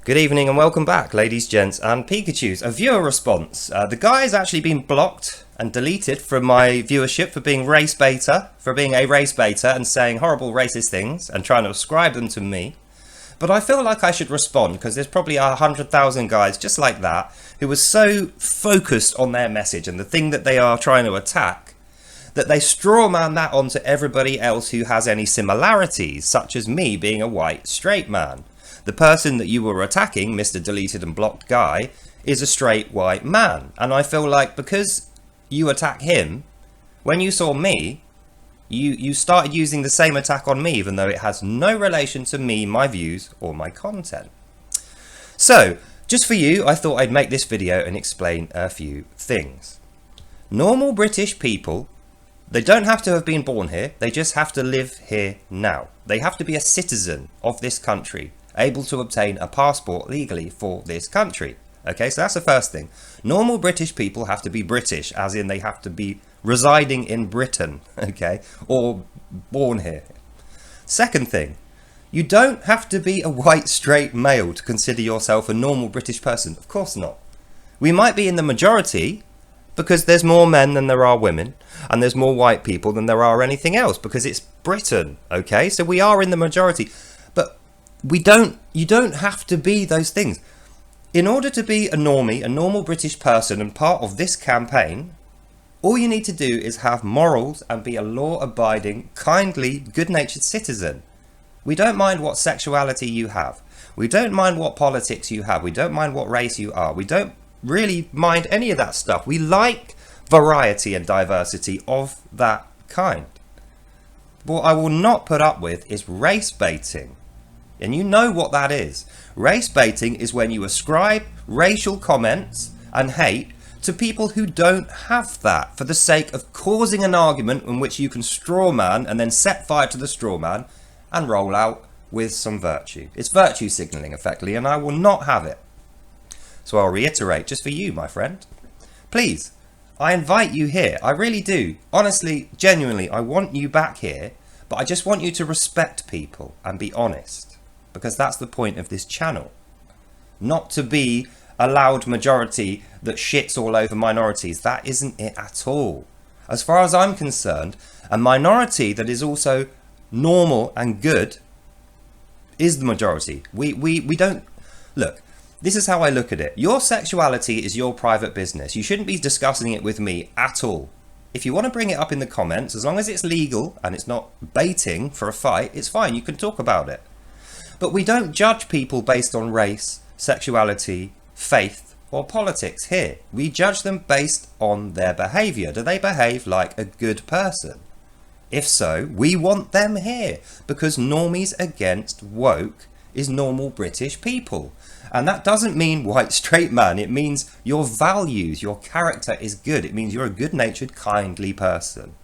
Good evening and welcome back, ladies, gents and Pikachus. A viewer response. The guy's actually been blocked and deleted from my viewership for being a race baiter and saying horrible racist things and trying to ascribe them to me. But I feel like I should respond because there's probably 100,000 guys just like that who are so focused on their message and the thing that they are trying to attack that they strawman that onto everybody else who has any similarities, such as me being a white straight man. The person that you were attacking, Mr. Deleted and Blocked Guy, is a straight white man. And I feel like because you attack him, when you saw me, you started using the same attack on me, even though it has no relation to me, my views, or my content. So, just for you, I thought I'd make this video and explain a few things. Normal British people, they don't have to have been born here, they just have to live here now. They have to be a citizen of this country, able to obtain a passport legally for this country. Okay, so that's the first thing. Normal British people have to be British, as in they have to be residing in Britain, okay, or born here. Second thing, you don't have to be a white straight male to consider yourself a normal British person. Of course not. We might be in the majority because there's more men than there are women, and there's more white people than there are anything else because it's Britain, okay? So we are in the majority. You don't have to be those things. In order to be a normie, a normal British person and part of this campaign, all you need to do is have morals and be a law-abiding, kindly, good-natured citizen. We don't mind what sexuality you have. We don't mind what politics you have. We don't mind what race you are. We don't really mind any of that stuff. We like variety and diversity of that kind. What I will not put up with is race baiting. And you know what that is. Race baiting is when you ascribe racial comments and hate to people who don't have that for the sake of causing an argument in which you can strawman and then set fire to the strawman and roll out with some virtue. It's virtue signalling effectively, and I will not have it. So I'll reiterate just for you, my friend. Please, I invite you here. I really do. Honestly, genuinely, I want you back here, but I just want you to respect people and be honest. Because that's the point of this channel. Not to be a loud majority that shits all over minorities. That isn't it at all. As far as I'm concerned, a minority that is also normal and good is the majority. We don't... Look, this is how I look at it. Your sexuality is your private business. You shouldn't be discussing it with me at all. If you want to bring it up in the comments, as long as it's legal and it's not baiting for a fight, it's fine. You can talk about it. But we don't judge people based on race, sexuality, faith, or politics here. We judge them based on their behaviour. Do they behave like a good person? If so, we want them here, because normies against woke is normal British people. And that doesn't mean white straight man. It means your values, your character is good. It means you're a good-natured, kindly person.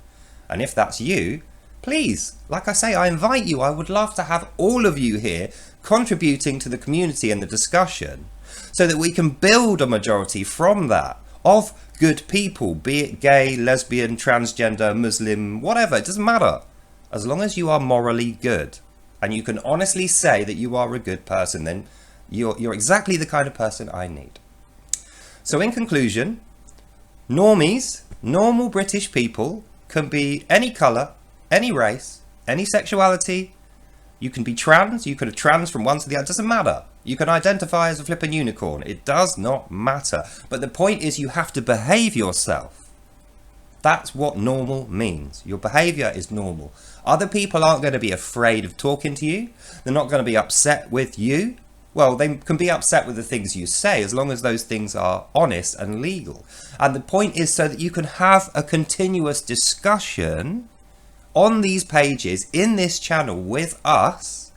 And if that's you, please, like I say, I invite you. I would love to have all of you here contributing to the community and the discussion so that we can build a majority from that of good people, be it gay, lesbian, transgender, Muslim, whatever. It doesn't matter. As long as you are morally good and you can honestly say that you are a good person, then you're exactly the kind of person I need. So in conclusion, normies, normal British people can be any colour, any race, any sexuality. You can be trans, you can have trans from one to the other, it doesn't matter. You can identify as a flippin' unicorn, it does not matter. But the point is you have to behave yourself. That's what normal means. Your behaviour is normal. Other people aren't going to be afraid of talking to you. They're not going to be upset with you. Well, they can be upset with the things you say as long as those things are honest and legal. And the point is so that you can have a continuous discussion on these pages in this channel with us,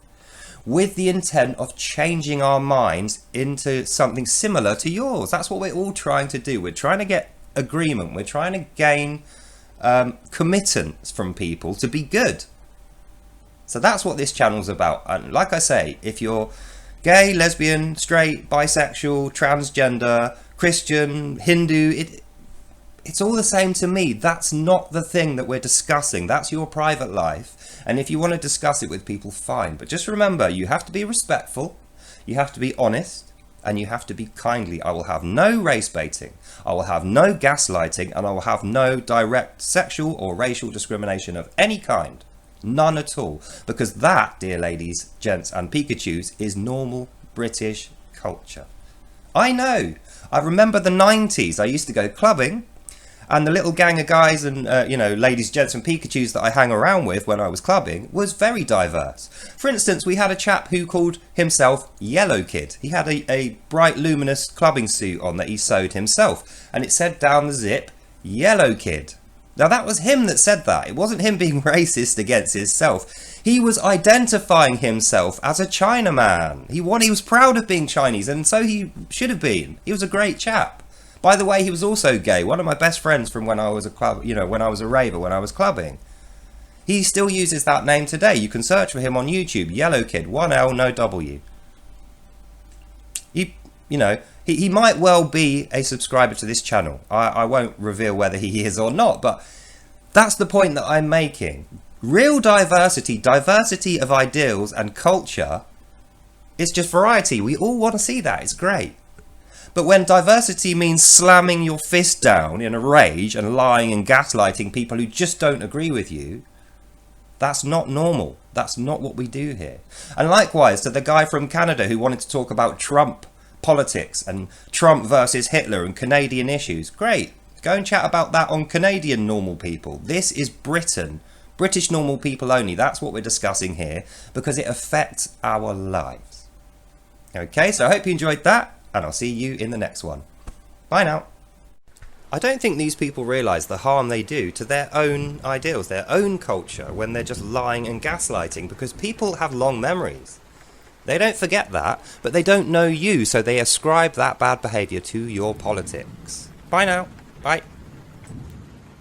with the intent of changing our minds into something similar to yours. That's what we're all trying to do. We're trying to get agreement. We're trying to gain committance from people to be good. So that's what this channel's about. And like I say, if you're gay, lesbian, straight, bisexual, transgender, Christian, Hindu, it's all the same to me. That's not the thing that we're discussing. That's your private life. And if you want to discuss it with people, fine. But just remember, you have to be respectful. You have to be honest and you have to be kindly. I will have no race baiting. I will have no gaslighting, and I will have no direct sexual or racial discrimination of any kind. None at all. Because that, dear ladies, gents and Pikachus, is normal British culture. I know. I remember the 90s. I used to go clubbing, and the little gang of guys and, ladies, gents and Pikachus that I hang around with when I was clubbing was very diverse. For instance, we had a chap who called himself Yellow Kid. He had a bright luminous clubbing suit on that he sewed himself, and it said down the zip, Yellow Kid. Now that was him that said that. It wasn't him being racist against himself. He was identifying himself as a Chinaman. He was proud of being Chinese, and so he should have been. He was a great chap. By the way, he was also gay. One of my best friends from when I was when I was a raver, when I was clubbing. He still uses that name today. You can search for him on YouTube. Yellow Kid, 1L, no W. He might well be a subscriber to this channel. I won't reveal whether he is or not, but that's the point that I'm making. Real diversity of ideals and culture is just variety. We all want to see that. It's great. But when diversity means slamming your fist down in a rage and lying and gaslighting people who just don't agree with you, that's not normal. That's not what we do here. And likewise to the guy from Canada who wanted to talk about Trump politics and Trump versus Hitler and Canadian issues. Great. Go and chat about that on Canadian normal people. This is Britain. British normal people only. That's what we're discussing here because it affects our lives. Okay, so I hope you enjoyed that, and I'll see you in the next one. Bye now. I don't think these people realise the harm they do to their own ideals, their own culture, when they're just lying and gaslighting, because people have long memories. They don't forget that, but they don't know you, so they ascribe that bad behaviour to your politics. Bye now. Bye.